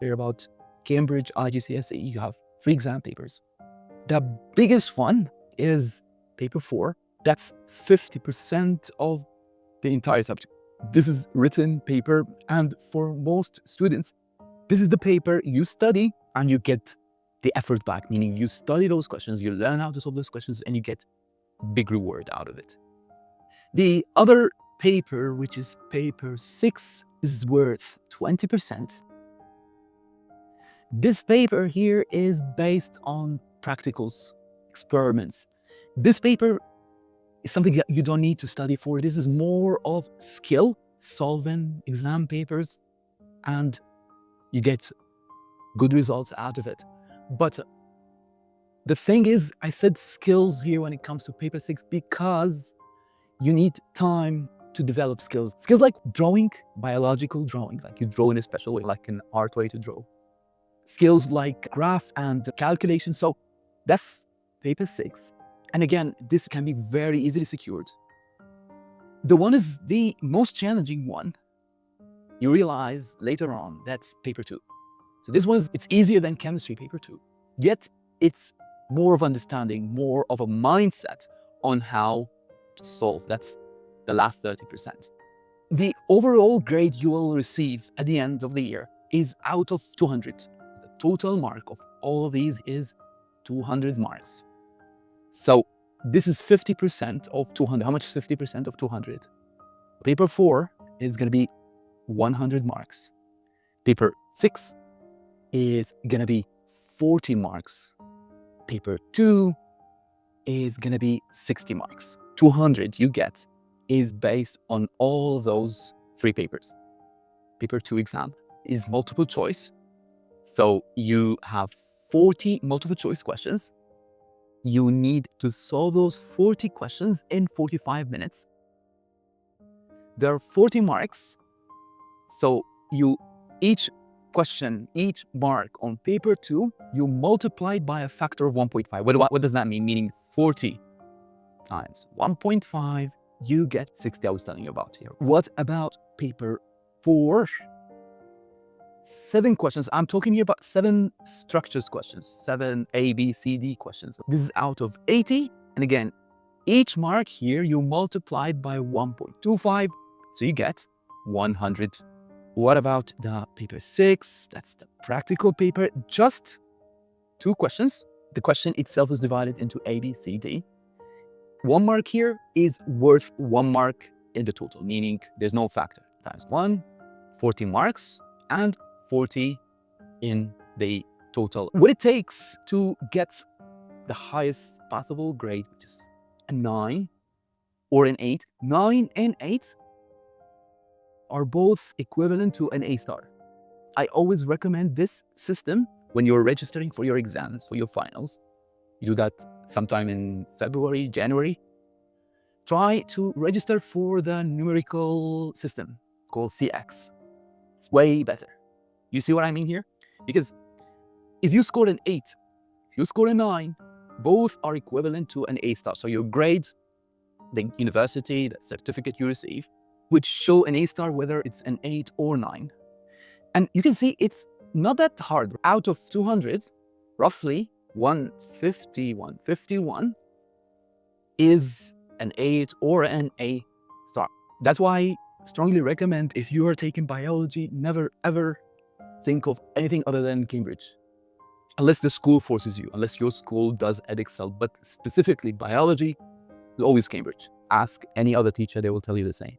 Hear about Cambridge IGCSE, you have 3 exam papers. The biggest one is paper 4. That's 50% of the entire subject. This is written paper, and for most students, this is the paper you study and you get the effort back, meaning you study those questions, you learn how to solve those questions, and you get big reward out of it. The other paper, which is paper 6, is worth 20%. This paper here is based on practicals, experiments. This paper is something that you don't need to study for. This is more of skill, solving exam papers, and you get good results out of it. But the thing is, I said skills here when it comes to paper 6 because you need time to develop skills. Skills like drawing, biological drawing, like you draw in a special way, like an art way to draw. Skills like graph and calculation. So that's paper 6. And again, this can be very easily secured. The one is the most challenging one. You realize later on that's paper 2. So this one, it's easier than chemistry paper 2. Yet it's more of understanding, more of a mindset on how to solve. That's the last 30%. The overall grade you will receive at the end of the year is out of 200. The total mark of all of these is 200 marks. So this is 50% of 200. How much is 50% of 200? Paper 4 is going to be 100 marks. Paper 6 is going to be 40 marks. Paper 2 is going to be 60 marks. 200 you get is based on all those 3 papers. Paper 2 exam is multiple choice. So you have 40 multiple choice questions. You need to solve those 40 questions in 45 minutes. There are 40 marks. So each question, each mark on paper 2, you multiply it by a factor of 1.5. What does that mean? Meaning 40 times 1.5, you get 60 I was telling you about here. What about paper 4? 7 questions. I'm talking here about 7 structures questions, 7 A, B, C, D questions. This is out of 80. And again, each mark here, you multiply it by 1.25. So you get 100. What about the paper 6? That's the practical paper. Just 2 questions. The question itself is divided into A, B, C, D. 1 mark here is worth 1 mark in the total, meaning there's no factor. Times 1, 40 marks, and 40 in the total. What it takes to get the highest possible grade, which is a 9 or an 8. 9 and 8 are both equivalent to an A star. I always recommend this system when you're registering for your exams, for your finals. You do that sometime in February, January. Try to register for the numerical system called CX. It's way better. You see what I mean here? Because if you scored an 8, if you scored a 9, both are equivalent to an A star. So your grade, the university, the certificate you receive, would show an A star whether it's an 8 or 9. And you can see it's not that hard. Out of 200, roughly 150, 151 is an 8 or an A star. That's why I strongly recommend, if you are taking biology, never ever think of anything other than Cambridge. Unless the school forces you, unless your school does Edexcel, but specifically biology is always Cambridge. Ask any other teacher, they will tell you the same.